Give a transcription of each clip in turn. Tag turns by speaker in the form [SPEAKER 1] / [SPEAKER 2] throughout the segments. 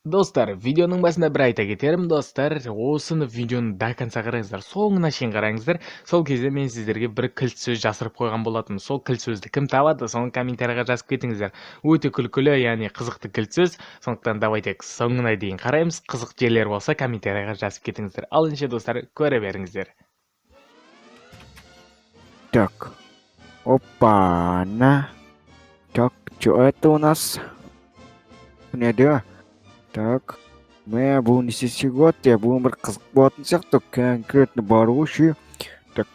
[SPEAKER 1] Достар, видеоның басында бір айта кетерім, достар, осыны видеоны до конца қараңыздар, соңына шейін қараңыздар. Сол кезде мен сіздерге бір кілт сөз жасырып қойған болатынмын. Сол кілт сөзді кім табады, соны комментарийға жазып кетіңіздер. Өте күлкілі, яғни қызықты кілт сөз. Сондықтан давайте соңына дейін қараймыз. Қызық жерлер болса комментарийға жазып кетіңіздер. Ал ендеше достар, көре беріңіздер.
[SPEAKER 2] Так, опа-на. Так, что это у нас? Не да. Так, мә бұл не год, я бұл бір қызық болатын сияқты конкретно бар ғой. Так,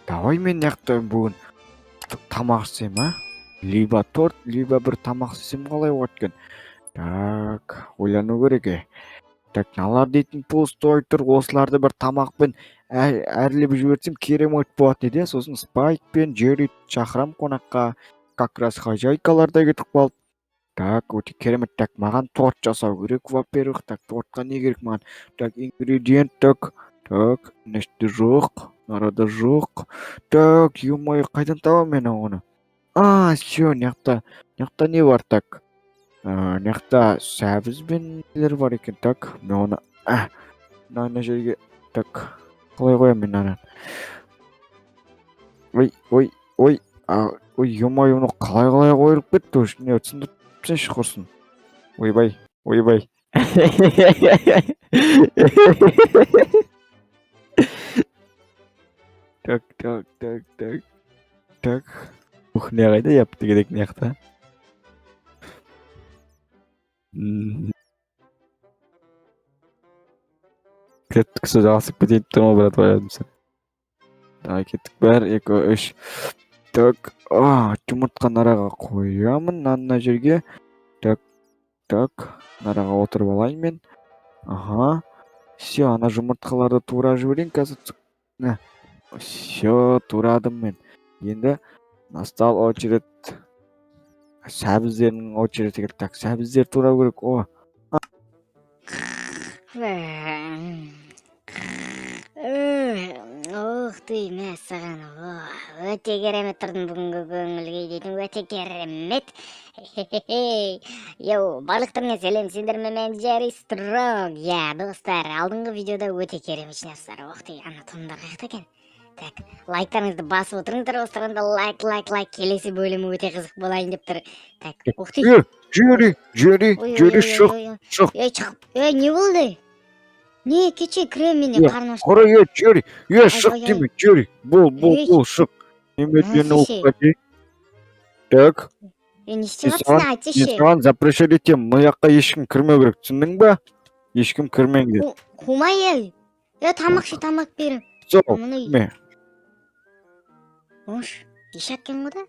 [SPEAKER 2] давай мен яқты бүгін тамақ істеймін, а? Либо торт, либо бір тамақ істесем қалай болады екен. Так, ойлану керек. Так, налар дейтін пост ой тұр, осыларды бір тамақпен әрлеп жіберсем керемет болады еді. Сосын Спайк пен Джерри шақырам қонаққа. Как раз хозяйкалар да кетіп қалды. Так, өте керемет. Так, маған торт жасау керек, во-первых. Так, тортқа не керек маған? Так, ингредиент, так, нешті жоқ, арада жоқ. Так, ё-моё, қайдан табам мен оны? Всё, мынаяқта не бар, так. Мынаяқта сәбіз бен нелер бар екен. Так, мен оны мына жерге, так, қалай қоямын мен аны? Ой, ё-моё, оны қалай қойылып кетті? Не түсіндірсеңші құрсын. Ойбай. Так. Ух, не қайда япты керек мынаяқта? Кеттік сөз асып кетейін тұрмы, брат, оядымсың. Так, кеттік бәр, 2, 3. Так, жұмыртқаны араға қоямын, мына жерге. Так, нараға отырып алайын мен. Всё, ана жұмыртқаларды тура жіберейін қазір. Всё, турадым мен. Енді настал очередь. Сәбіздердің очереті керек. Так, сәбіздер тура керек.
[SPEAKER 3] Ух ты, мәссаған, өте керемет тұрдың бүгінгі көңілге дейтін, өте керемет. Барлықтарыңа сәлем, сендермен мен Джерри Стронг. Достар, алдыңғы видеода өте керемет нәрселер. Ух ты, ана тондар қайда екен? Так, лайктарыңызды басып отырыңдар, осыларында лайк, келесі бөлімі өте қызық болайын деп тұр. Так, ух ты.
[SPEAKER 2] Джерри, шық.
[SPEAKER 3] Не болды? Не, кеше кірем менен қарным ашты.
[SPEAKER 2] Қара, Джерри, шық деме, Джерри. Бол, шық. Немеден оққа дей. Так.
[SPEAKER 3] Не істеп жатсың, айтшы ше.
[SPEAKER 2] Мен саған запрещать етем, мұяққа ешкім кірмеу керек, түсіндің ба? Ешкім кірмеңдер.
[SPEAKER 3] Қумай, тамақ беріп.
[SPEAKER 2] Сол, кірме.
[SPEAKER 3] Ош, ешәккен ғода?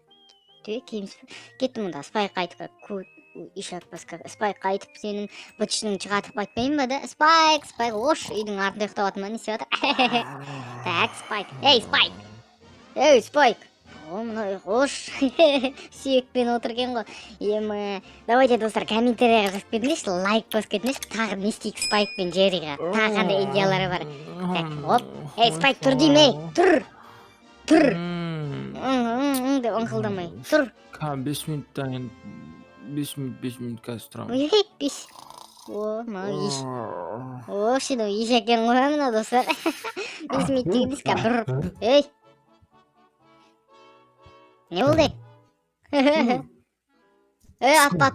[SPEAKER 3] Кеміз. Кеттім мұнда, Спайк қайтып, ешәк басқа. Спайк қайтып, сенің бұтшының шығатып қайтпайын ба да? Спайк, ош, үйдің артында ұйықтаватыр ма, не істеп жатыр? Так, Спайк. Спайк. Мына ош, сүйекпен отырген ғой. Давайте, достар, комментарийға жазып кетіңдерші, лайк басып кетіңдерші, тағы не істейік Спайк пен Джерриға. Тағы қандай идеялары бар. Так, Спайк, тұр деймін, тұр. Деп ыңқылдамай, тұр.
[SPEAKER 4] 5 минуттан 5 минут қазір тұрамын.
[SPEAKER 3] 5. Шыны ешәкен ғой мына достар. 5 минут дегенде тұр. Не болды? Атпа.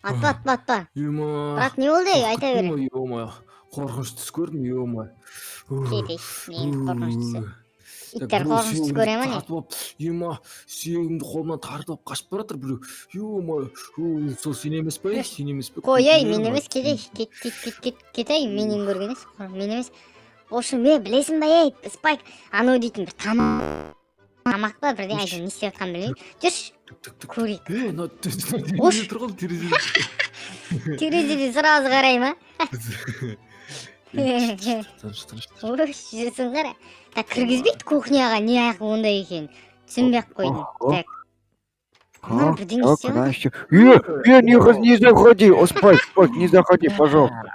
[SPEAKER 3] Бірақ не болды? Айта бер.
[SPEAKER 4] Қорқынышты түс көрдім,
[SPEAKER 3] Кетейік, не қорқынышты түсі. Иттер қорқынышты түс көре ма не?
[SPEAKER 4] Сүйегімді қолымнан тартып қашып баратыр біреу. Сол сен емес пе?
[SPEAKER 3] Қой, мен емес, кетейін, менен көрген емес. Мен емес. Ошы, білесің ба, Спайк, анау дейтін бір тамақ па, бірден айтын, не істеп жатқан білмеймін. Жүрші, көрейік. Ош, терезеде сразу қарай ма? Ош, жүрсің қара. Так, кіргізбейді кухняға не аяқ ондай екен. Түсінбек қойдым. Так. Бірден істеп жатыр.
[SPEAKER 2] Не заходи, Спайк, не заходи, пожалуйста.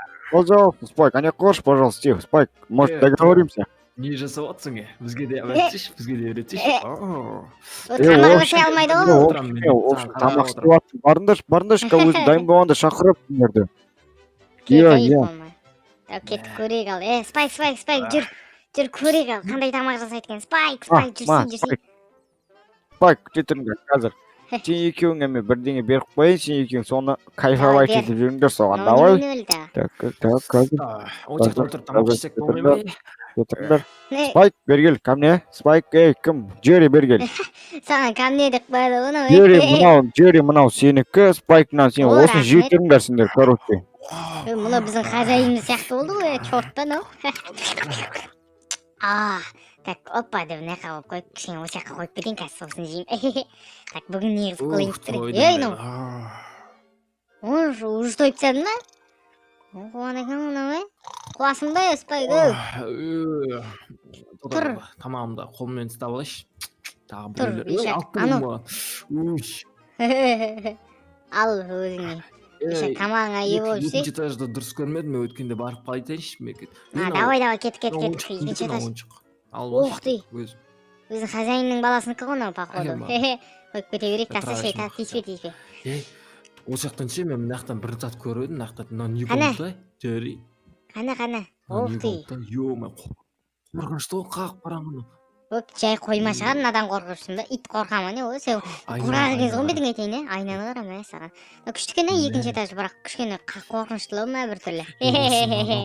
[SPEAKER 2] Спайк, а не қош, пожалуйста, Спайк, может договоримся?
[SPEAKER 4] Не жасап атсың бізге де әбәтсеш бізге де үйретсеш.
[SPEAKER 3] Тамағына сыя алмайды ғой ол.
[SPEAKER 2] Тамақ істеп жатыр. Барыңдаршы өзім дайын болғанда шақырып сендерді.
[SPEAKER 3] Кет болма. Кеттік көрейік ал. Спайк жүр. Жүр көрейік ал. Қандай тамақ жасайды екен. Спайк жүрсін.
[SPEAKER 2] Спайк күте тұрыңдар қазір. Сен екеуіңе мен бірдеңе беріп қояйын, сен екеуің соны кайфовать етіп жүріңдер соған. Давай. Так, қазір.
[SPEAKER 4] Ол жақтан тұрып тамақ жесек болмай ма?
[SPEAKER 2] Отырыңдар. Спайк бергел, ко мне. Спайк, кім? Джерри бергел.
[SPEAKER 3] Саған ко мне деп қояды оны.
[SPEAKER 2] Джерри мынау сенікі, Спайк мынау сен. Осыны жей тұрыңдар сендер, короче.
[SPEAKER 3] Мұны біздің хозяиніміз сияқты болды ғой, чорт па мынау. Так, опа деп мына жаққа қойып қойып, кішкене осы жаққа қойып кетейін, қазір сосын жеймін. Так, бүгін не қылып қойып тұрайын. Мынау. Уже тойып тастадың ба? Қуан екен мынау, қуасың ба, Спайк?
[SPEAKER 4] Тұр. Тамағымды қолыммен ұстап алайыншы.
[SPEAKER 3] Тұр, Ишак, ал өзіңе. Ишак, тамағыңа ие болып жүрсе.
[SPEAKER 4] Екінші этажда дұрыс көрмедім, өткенде барып қайтайыншы.
[SPEAKER 3] Давай, кет. Екінші этаж. Ух ты. Өзің хозяинның баласыныкі ғой мынау, походу. Қойып кете берейік, таста тиіспе.
[SPEAKER 4] Ол жақтан ше, мен мына жақтан бір зат көріп едім, мына жақтан мынау не болды? Джерри.
[SPEAKER 3] Қана. Ух ты.
[SPEAKER 4] Қорқынышты ғой, қағып қараңғы.
[SPEAKER 3] Жай қойма шығар, мынадан қорқырсың ба? Ит қорқа ма не ол? Сен қорқақ екенсің ғой бетіңе айтайын, айнаны қара мә саған. Күштікені екінші этаж, бірақ кішкене қорқыныштылау ма біртүрлі.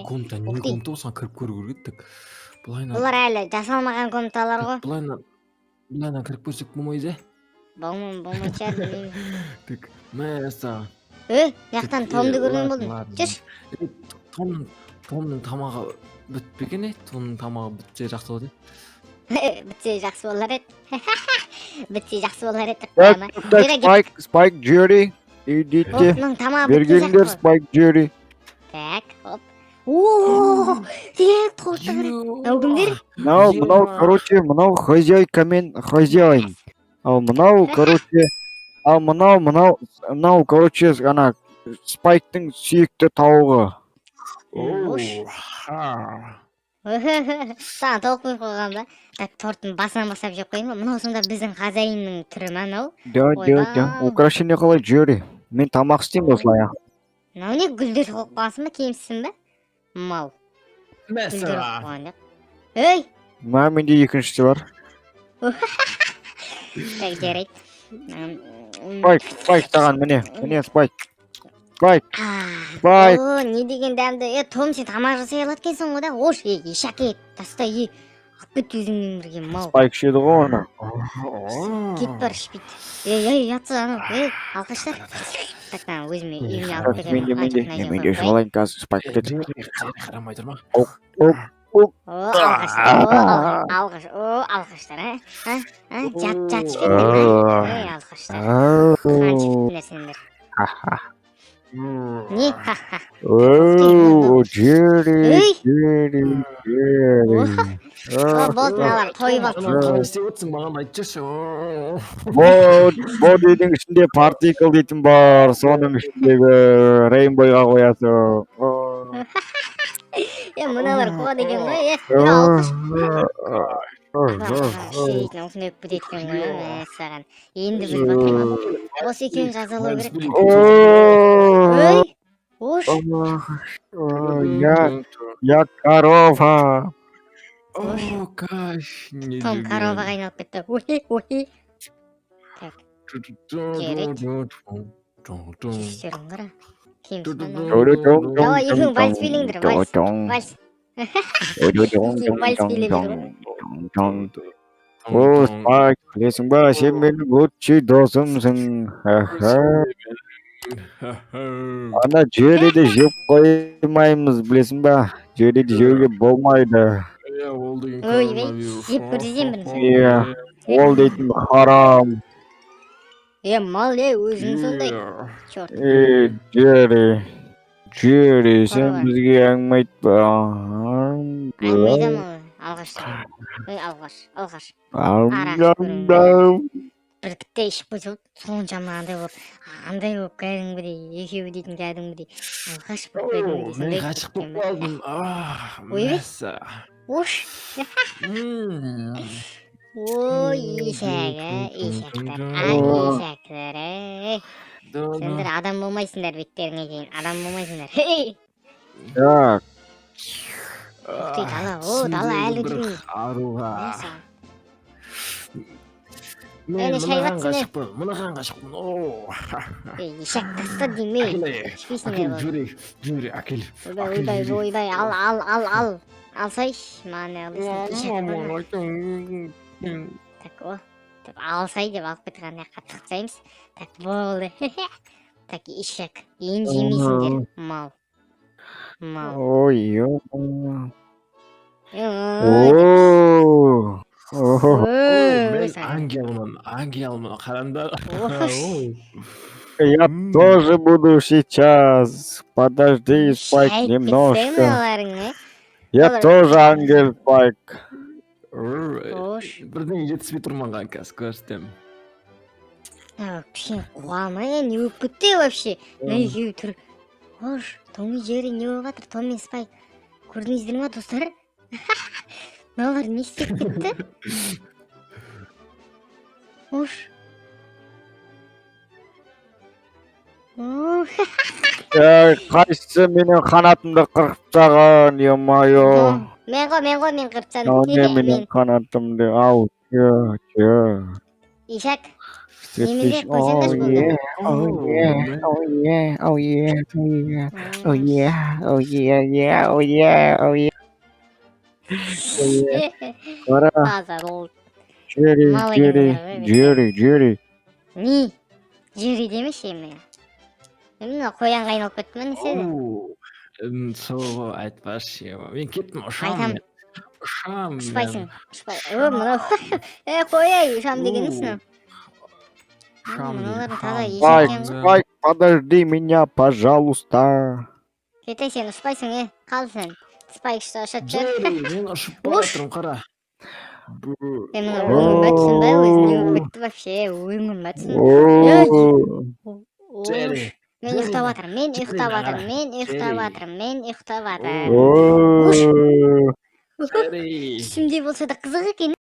[SPEAKER 4] Комната не комната болсаң кіріп көру керек.
[SPEAKER 3] Бұлар әлі жасалмаған комнаталар ғой.
[SPEAKER 4] Бұлайнан кіріп көрсек болмайды?
[SPEAKER 3] Болмайды шығар, білмеймін.
[SPEAKER 4] Так, мә саған.
[SPEAKER 3] Яқтан Томды көрген болдым. Жүрші.
[SPEAKER 4] Томның тамағы бітпеген Томның тамағы бітсе жақсы болады.
[SPEAKER 3] Бітсе жақсы болар еді.
[SPEAKER 2] Спайк, Джерри, идите. Бергендер, Спайк, Джерри.
[SPEAKER 3] Так, оп. Директ қоршығыр. Мынау кімдер?
[SPEAKER 2] Мынау, короче, мынау хозяйка мен хозяин. Ал мынау, короче, ана Спайктың сүйікті тауығы.
[SPEAKER 3] Саған тауық қойып қойған ба? Так, торттың басынан бастап жеп қойын ба? Мынау сонда біздің хозяинның түрі ма мынау?
[SPEAKER 2] Да. Украшение қалай, Джерри? Мен тамақ істеймін осылай.
[SPEAKER 3] Мынау не, гүлдер қойып қойғансың ба, кемсің ба? Мал.
[SPEAKER 4] Мәсіға.
[SPEAKER 2] Менде екіншісі бар.
[SPEAKER 3] Так, жарайды.
[SPEAKER 2] Спайк саған, міне, Спайк. Не деген дәмді.
[SPEAKER 3] Том, сен тамақ жасай алады екенсің ғой да? Ош, Ишак таста алып кет өзіңмен бірге мал.
[SPEAKER 2] Спайк ішеді ғой оны.
[SPEAKER 3] Кет бар, ішпейді. Ятсы анау, алқыштар. Так, өзіме үйіне алып кетемін.
[SPEAKER 2] Менде шалайын қазір Спайк кетеді.
[SPEAKER 4] Қарамай тұрма.
[SPEAKER 3] Алқыштар, жат ішпейді. Алқыштар. Қаншып нәрсендер. Не?
[SPEAKER 2] Джерри.
[SPEAKER 3] Болды мыналар тойып алды.
[SPEAKER 4] Қалай істеп отырсың, маған айтып жүрші.
[SPEAKER 2] Бұл үйдің ішінде партикл дейтін бар, соның ішіндегі рейнбойға қоясың.
[SPEAKER 3] Мыналар қуады екен ғой, алқыш. Осындай өкпет еткен ғой, саған. Енді біліп атырмын. Осы екеуін жазалау керек. Ош.
[SPEAKER 2] Я корова.
[SPEAKER 3] Том короваға айналып кетті. Так. Жүрстерің қара. Давай, екеуің вальс билеңдер, вальс. Вальс билеңдер.
[SPEAKER 2] Спайк, білесің ба, сен менің өтші досымсың. Ана Джерриді жеп қоймаймыз, білесің ба? Джерриді жеуге болмайды.
[SPEAKER 3] Жеп көрсетем бірінші.
[SPEAKER 2] Ол дейтін харам.
[SPEAKER 3] Мал, өзің сондай.
[SPEAKER 2] Джерри, сен бізге әңгіме айтпа.
[SPEAKER 3] Әңгіме айтамын ғой, алғаш. Бір тіпті ішіп қойса болды, соншама андай болып кәдімгідей, екеуі дейтін кәдімгідей алғаш болып кәдімгідей.
[SPEAKER 4] Мен ғашық болып қалдым.
[SPEAKER 3] Уш.
[SPEAKER 4] М.
[SPEAKER 3] Ой, ишәгі, ишәктер. Ишәктер. Сендер адам болмайсыңдар беттеріңе кейін. Адам болмайсыңдар.
[SPEAKER 2] Так,
[SPEAKER 3] Ух ты, дала, дала әлі
[SPEAKER 4] бір
[SPEAKER 3] дүрмей.
[SPEAKER 4] қаруға. Мен
[SPEAKER 3] Әне шай
[SPEAKER 4] мынаған
[SPEAKER 3] батсың,
[SPEAKER 4] ғашықпын, мынаған ғашықпын. О,
[SPEAKER 3] Ишәк таста демей.
[SPEAKER 4] әкел,
[SPEAKER 3] Ішпейсіңдер бұл.
[SPEAKER 4] жүре, әкел.
[SPEAKER 3] Ойбай, ал. Алсай, маны ишәк. Так, о. Так, алсай деп алып кеткен қатты құтсаймыз. Так, болды. Так, ишәк. Ең жемейсіңдер. Мал.
[SPEAKER 2] ой, ё.
[SPEAKER 4] Мен ангелмын, қараңдар.
[SPEAKER 2] Я тоже буду сейчас. Подожди, Спайк, немножко. Я тоже ангел, Спайк.
[SPEAKER 4] Бірден жетіспей тұрмаған қазір көрсетемін.
[SPEAKER 3] Кішкене қуамай, не болып кетті вообще. Не екеуі тұр. Ош, Том мен Джерри не болып жатыр, Том мен Спайк. Көрдіңіздер ма, достар? Мыналар не істеп кетті? Ош.
[SPEAKER 2] Қайсы менің қанатымды қырқып тастаған, ё-моё.
[SPEAKER 3] Мен қырып
[SPEAKER 2] Не менің қанатымды, ау,
[SPEAKER 3] Ишәк, немеге қойсаңдаршы болды.
[SPEAKER 2] Қара,
[SPEAKER 3] Таза болды.
[SPEAKER 2] Джерри.
[SPEAKER 3] Не? Джерри демеші мен. Мына қоянға айналып кетті ма неседі?
[SPEAKER 4] Сол айтпашы, мен кеттім,
[SPEAKER 3] Айтам.
[SPEAKER 4] ұшам.
[SPEAKER 3] Ұшпайсың. Мынау. Қояй, ұшам дегенсің. Мыналар таза ешекен ғой.
[SPEAKER 2] Спайк, подожди меня, пожалуйста.
[SPEAKER 3] Кетей сен ұшпайсың, қалсың. Спайк ұшат жүр.
[SPEAKER 4] Мен ұшып баратырмын, қара.
[SPEAKER 3] Мына өңін бәтсін бай өзіне өтті вообще, өңін бәтсін. Мен ұйықтап жатырмын. Түсімде болса да қызық екен.